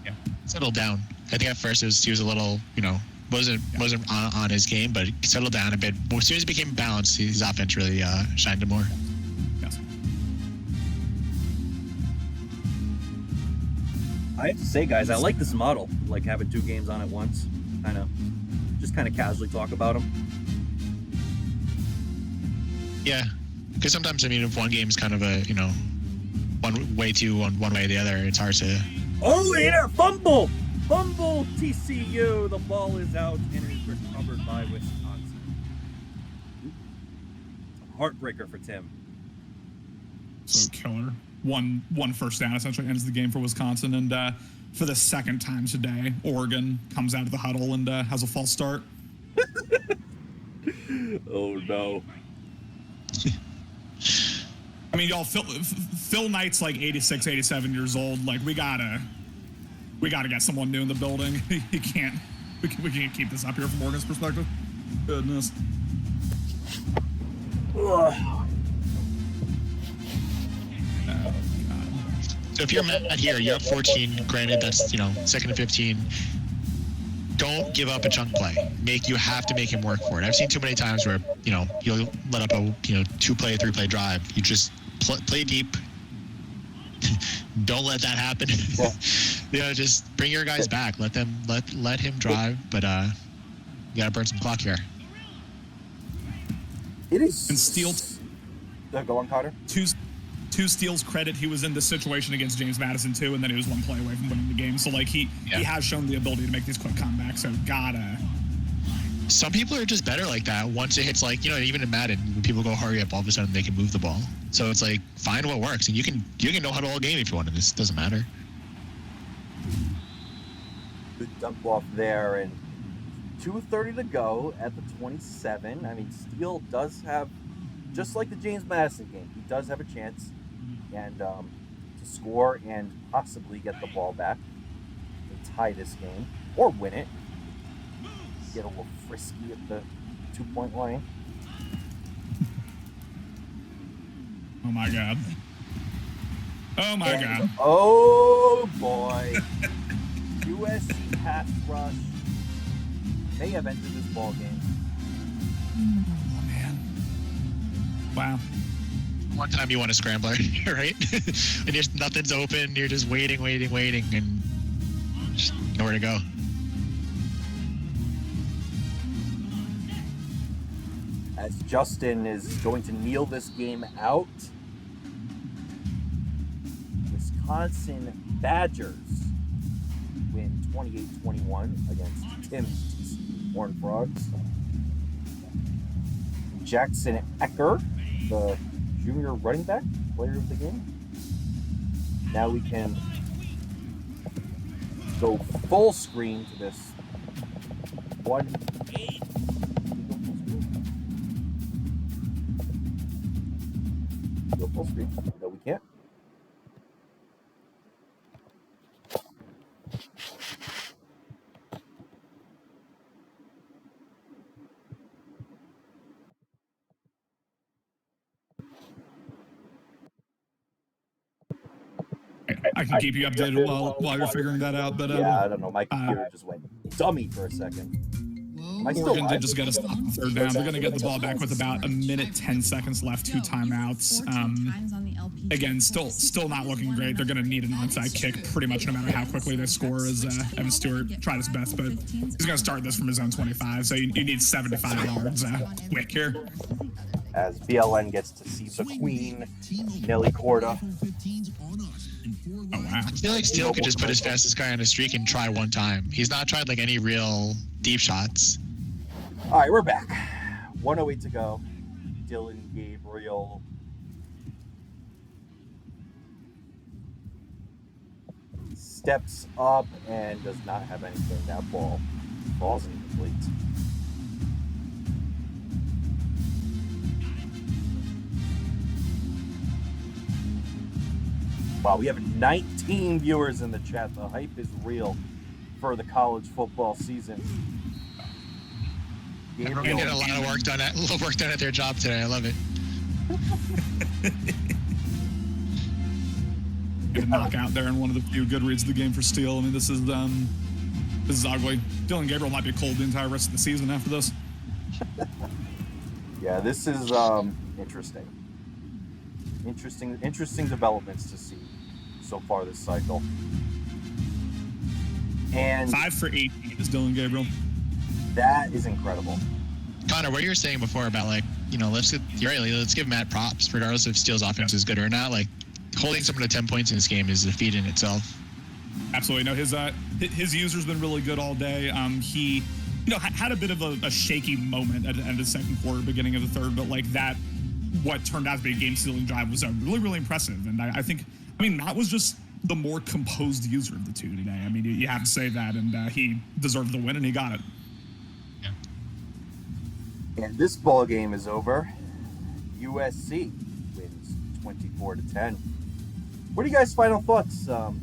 Yeah. Settled down. I think at first he was a little, wasn't on his game, but he settled down a bit. As soon as he became balanced, his offense really shined more. Yes. I have to say, guys, I like this model. Like having 2 games on at once. Just kind of casually talk about them. Yeah, because sometimes, if one game is kind of a, one way one way or the other, it's hard to. Oh, later! Fumble, TCU. The ball is out and is recovered by Wisconsin. Heartbreaker for Tim. So killer. One first down essentially ends the game for Wisconsin, and for the 2nd time today, Oregon comes out of the huddle and has a false start. Oh no. I mean, y'all, Phil Knight's like 86, 87 years old. Like, we gotta get someone new in the building. We can't keep this up here from Oregon's perspective. Goodness. Ugh. So if you're Matt here, you're up 14. Granted, that's 2nd and 15. Don't give up a chunk play. You have to make him work for it. I've seen too many times where you'll let up a 2-play, 3-play drive. You just play deep. Don't let that happen. Yeah. Just bring your guys back. Let him drive. But you gotta burn some clock here. It is. And Steele. Go on, Carter. To Steele's credit, he was in this situation against James Madison too, and then he was 1 play away from winning the game. So he has shown the ability to make these quick comebacks. So gotta. Some people are just better like that. Once it hits even in Madden, when people go hurry up, all of a sudden they can move the ball. So it's find what works, and you can know how to all game if you want. This doesn't matter. Good dump off there, and 2:30 to go at the 27. I mean, Steele does have, just like the James Madison game, he does have a chance and to score and possibly get the ball back to tie this game or win it. Get a little frisky at the 2-point line. Oh my God. Oh my God. Oh boy. USC pass rush may have entered this ball game. Oh man. Wow. One time you want a scrambler, right? And nothing's open. You're just waiting, and just nowhere to go. As Justin is going to kneel this game out, Wisconsin Badgers win 28-21 against Tim's TCU Horned Frogs. Jackson Ecker, the junior running back, player of the game. Now we can go full screen to this 1-8. Go full screen. No, we can't. I can keep you updated while you're figuring that out. But yeah, I don't know. My computer just went dummy for a second. Oregon did just get a stop on third down. They're going to get the ball back with about 1:10 seconds left, 2 timeouts. Again, still not looking great. They're going to need an onside kick pretty much no matter how quickly they score, as Evan Stewart tried his best, but he's going to start this from his own 25, so you need 75 yards quick here. As BLN gets to see the queen, Nelly Corda. Oh, wow. I feel like Steele could just put his fastest guy on a streak and try one time. He's not tried like any real deep shots. All right, we're back. 1:08 to go. Dylan Gabriel. Steps up and does not have anything. That ball falls incomplete. Wow, we have 19 viewers in the chat. The hype is real for the college football season. Everyone did a lot of work done at their job today. I love it. Good knockout there, and one of the few good reads of the game for Steele. I mean, this is ugly. Dylan Gabriel might be cold the entire rest of the season after this. Yeah, this is interesting. Interesting developments to see so far this cycle. And 5 for 18 is Dylan Gabriel. That is incredible. Connor, what you were saying before about let's give Matt props, regardless if Steele's offense is good or not. Like holding someone to 10 points in this game is a feat in itself. Absolutely. No, his user's been really good all day. He had a bit of a shaky moment at the end of the second quarter, beginning of the third, but like that, what turned out to be a game-sealing drive was really, really impressive. And I think Matt was just the more composed user of the two today. I mean, you have to say that, and he deserved the win, and he got it. Yeah. And this ball game is over. USC wins 24-10. What are you guys' final thoughts? Not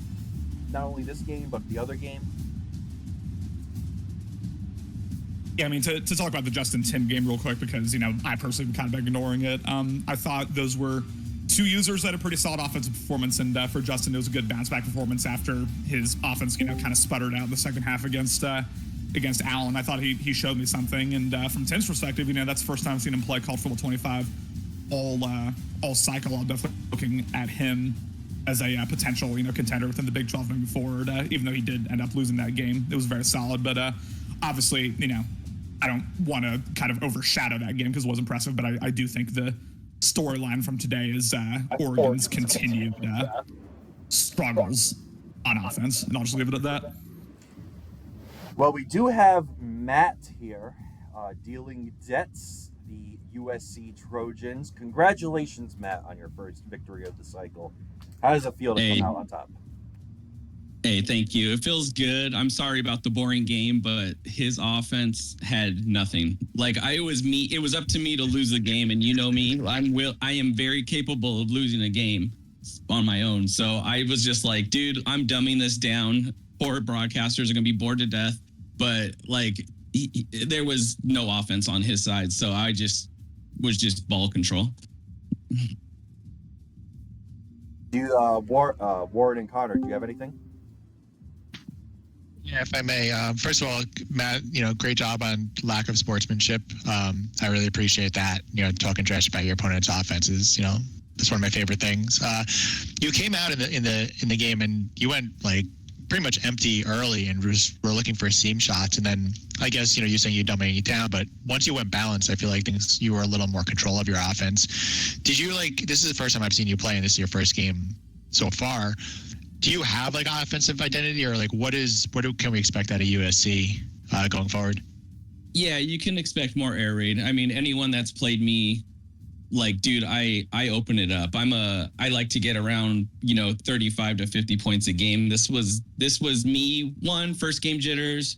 only this game, but the other game. Yeah, I mean, to talk about the Justin Tim game real quick, because, I personally kind of ignoring it. I thought those were two users that had a pretty solid offensive performance, and for Justin, it was a good bounce-back performance after his offense, kind of sputtered out in the second half against Allen. I thought he showed me something, and from Tim's perspective, that's the first time I've seen him play college football 25 all cycle. I'm definitely looking at him as a potential, contender within the Big 12 moving forward, even though he did end up losing that game. It was very solid, but obviously, I don't want to kind of overshadow that game because it was impressive, but I do think the storyline from today is Oregon's continued struggles on offense, and I'll just leave it at that. Well, we do have Matt here dealing debts, the USC Trojans. Congratulations, Matt, on your first victory of the cycle. How does it feel to come out on top? Hey, thank you. It feels good. I'm sorry about the boring game, but his offense had nothing. Like it was up to me to lose the game, and you know me, I am very capable of losing a game on my own. So I was just like, dude, I'm dumbing this down. Poor broadcasters are gonna be bored to death. But there was no offense on his side, so I was just ball control. Do you, Warren and Connor, do you have anything? Yeah, if I may. First of all, Matt, great job on lack of sportsmanship. I really appreciate that. Talking trash about your opponent's offenses, That's one of my favorite things. You came out in the game and you went like pretty much empty early and were looking for seam shots. And then I guess, you're saying you dominated down, but once you went balanced, I feel like you were a little more control of your offense. Did you this is the first time I've seen you play and this is your first game so far. Do you have like offensive identity or like what can we expect out of USC going forward? Yeah, you can expect more air raid. I mean, anyone that's played me, like, dude, I open it up. I like to get around, 35 to 50 points a game. This was me. One, first game jitters.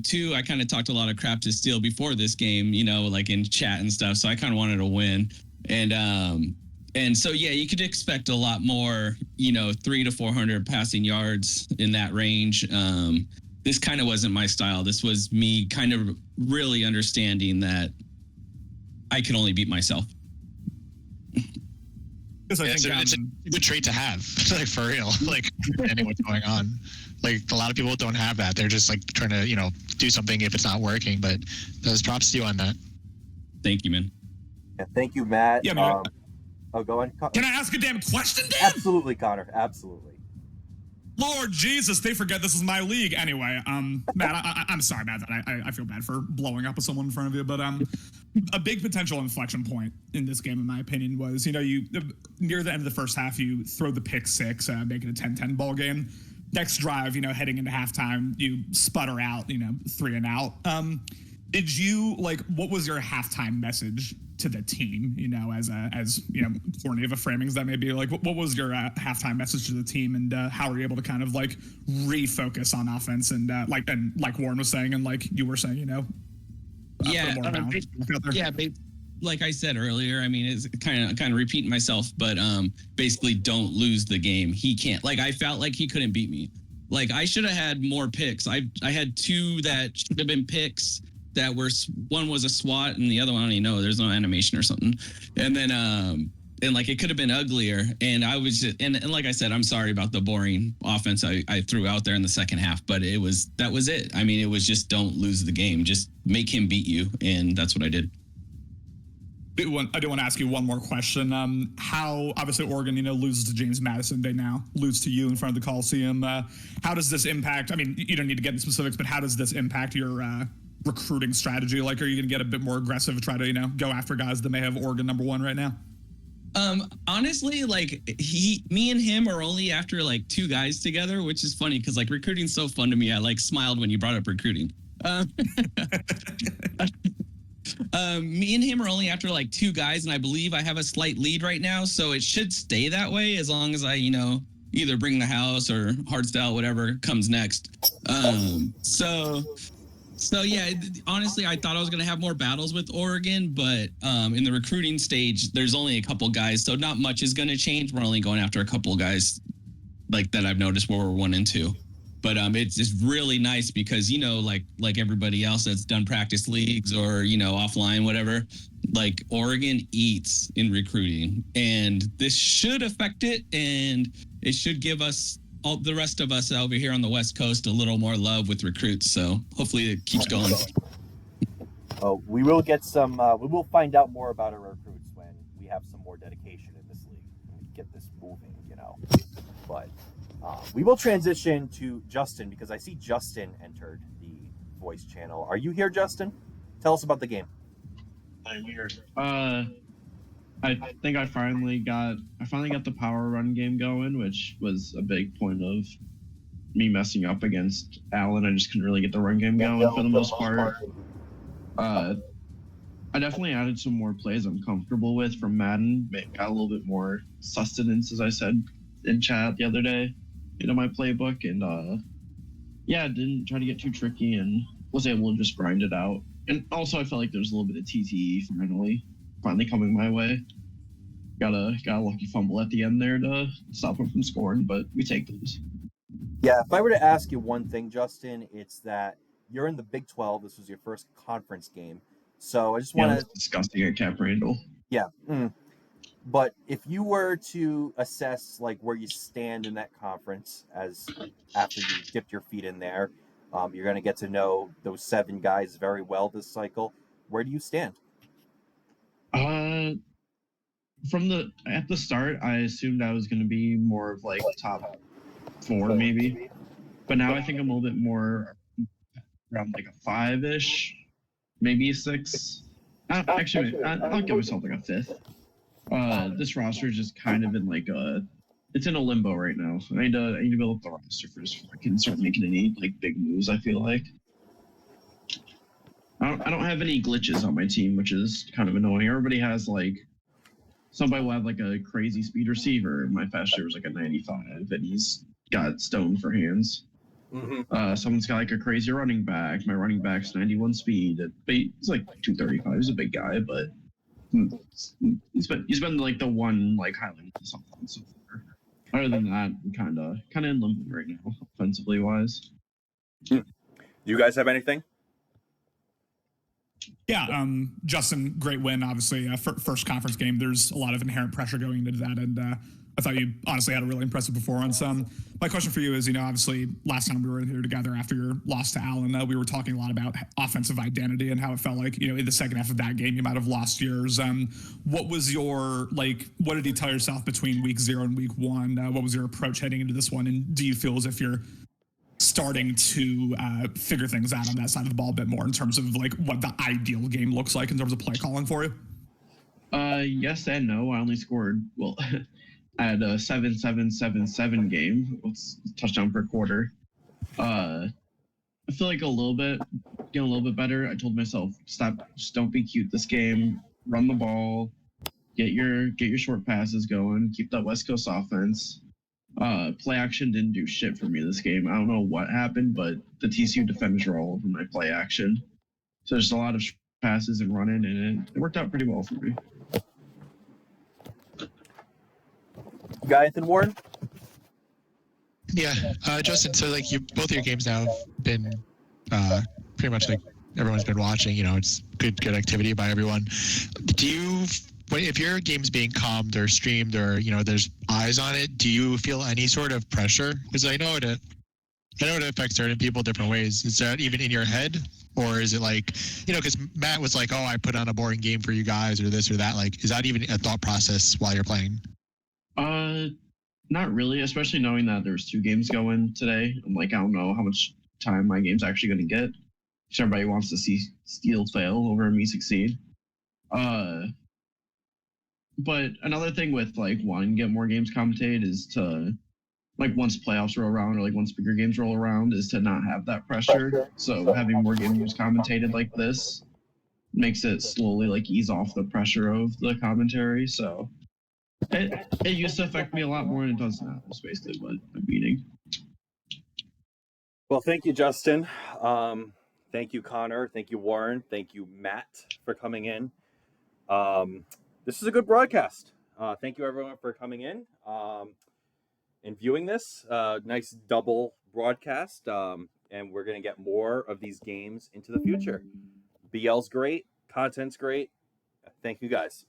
Two, I kind of talked a lot of crap to Steele before this game, like in chat and stuff. So I kind of wanted to win. And so, yeah, you could expect a lot more, 300 to 400 passing yards in that range. This kind of wasn't my style. This was me kind of really understanding that I can only beat myself. Because I think it's a good trait to have, like for real. Like, understanding what's going on. Like a lot of people don't have that. They're just like trying to, do something if it's not working. But those props to you on that. Thank you, man. Yeah, thank you, Matt. Yeah, man. Go on. Can I ask a damn question, Dan? Absolutely, Connor. Absolutely. Lord Jesus, they forget this is my league. Anyway, Matt, I'm sorry, Matt, that I feel bad for blowing up with someone in front of you, but a big potential inflection point in this game, in my opinion, was, you near the end of the first half, you throw the pick six, make it a 10-10 ball game. Next drive, heading into halftime, you sputter out, 3 and out. Did you what was your halftime message to the team, as corny of a framing as that may be? Like, what was your halftime message to the team, and how were you able to kind of refocus on offense and like Warren was saying and like you were saying, like I said earlier, I mean, it's kind of repeating myself, but basically don't lose the game. He can't. Like, I felt like he couldn't beat me. Like, I should have had more picks. I had 2 that should have been picks that were, one was a SWAT and the other one, I don't even know, there's no animation or something. And then and like it could have been uglier. And I was just, and like I said, I'm sorry about the boring offense I threw out there in the second half, but that was it. I mean, it was just don't lose the game, just make him beat you, and that's what I did. I do want to ask you one more question. How, obviously, Oregon, loses to James Madison. They now lose to you in front of the Coliseum. How does this impact? I mean, you don't need to get into specifics, but how does this impact your recruiting strategy? Like, are you going to get a bit more aggressive, try to go after guys that may have Oregon number 1 right now? Honestly, like me and him are only after like 2 guys together, which is funny because like recruiting's so fun to me. I like smiled when you brought up recruiting. Me and him are only after like 2 guys, and I believe I have a slight lead right now, so it should stay that way as long as I, either bring the house or hardstyle, whatever comes next. So yeah, honestly, I thought I was going to have more battles with Oregon, but in the recruiting stage, there's only a couple guys, so not much is going to change. We're only going after a couple guys like that I've noticed where we're 1 and 2. But it's really nice because, like everybody else that's done practice leagues or, offline, whatever, like Oregon eats in recruiting, and this should affect it, and it should give us all the rest of us over here on the West Coast a little more love with recruits. So hopefully it keeps going. Oh, we will get some. We will find out more about our recruits when we have some more dedication in this league. When we get this moving, But we will transition to Justin because I see Justin entered the voice channel. Are you here, Justin? Tell us about the game. I'm here. I think I finally got the power run game going, which was a big point of me messing up against Allen. I just couldn't really get the run game going for the most part. I definitely added some more plays I'm comfortable with from Madden. Got a little bit more sustenance, as I said in chat the other day, into my playbook, and didn't try to get too tricky and was able to just grind it out. And also, I felt like there was a little bit of TTE finally coming my way. Got a lucky fumble at the end there to stop him from scoring, but we take those. Yeah, if I were to ask you one thing, Justin, it's that you're in the Big 12. This was your first conference game. So I just want to... disgusting at Cap Randall. Yeah. But if you were to assess like where you stand in that conference as after you dipped your feet in there, you're going to get to know those 7 guys very well this cycle. Where do you stand? at the start, I assumed I was going to be more of like top 4 maybe, but now I think I'm a little bit more around like a 5-ish, maybe a 6. Actually, I'll give myself like a 5th. This roster is just kind of in like it's in a limbo right now. I need to build up the roster first before I can start making any like big moves. I feel like I don't have any glitches on my team, which is kind of annoying. Everybody has like somebody will have like a crazy speed receiver. My fast shooter is like a 95, and he's got stone for hands. Mm-hmm. Someone's got like a crazy running back. My running back's 91 speed. He's like 235. He's a big guy, but he's been like the one like highlight of something so far. Other than that, I'm kind of in limbo right now, offensively wise. You guys have anything? Yeah, Justin, great win. Obviously, first conference game. There's a lot of inherent pressure going into that, and I thought you honestly had a really impressive performance. My question for you is, obviously, last time we were here together after your loss to Allen, we were talking a lot about offensive identity and how it felt like, in the second half of that game, you might have lost yours. What was your what did you tell yourself between week 0 and week 1? What was your approach heading into this one, and do you feel as if you're starting to figure things out on that side of the ball a bit more in terms of what the ideal game looks like in terms of play calling for you? Yes and no. I only scored, I had a 7-7-7-7 game. It's touchdown per quarter. I feel like getting a little bit better. I told myself, just don't be cute this game. Run the ball, get your short passes going, keep that West Coast offense. Play action didn't do shit for me this game. I don't know what happened, but the TCU defenders were all over my play action. So there's a lot of passes and running, and it worked out pretty well for me. You got anything, Warren? Yeah, Justin. So both of your games now have been pretty much like everyone's been watching. It's good activity by everyone. If your game's being commed or streamed or there's eyes on it, do you feel any sort of pressure? Because I know it affects certain people different ways. Is that even in your head, or is it because Matt was like, "Oh, I put on a boring game for you guys," or this or that? Is that even a thought process while you're playing? Not really. Especially knowing that there's 2 games going today. I'm like, I don't know how much time my game's actually going to get. Because everybody wants to see Steele fail over me succeed. But another thing with wanting to get more games commentated is to once playoffs roll around or once bigger games roll around is to not have that pressure. So having more games commentated like this makes it slowly ease off the pressure of the commentary. So it used to affect me a lot more than it does now. That's basically what I'm meaning. Well, thank you, Justin. Thank you, Connor. Thank you, Warren. Thank you, Matt, for coming in. This is a good broadcast. Thank you, everyone, for coming in and viewing this. Nice double broadcast. And we're going to get more of these games into the future. BL's great. Content's great. Thank you, guys.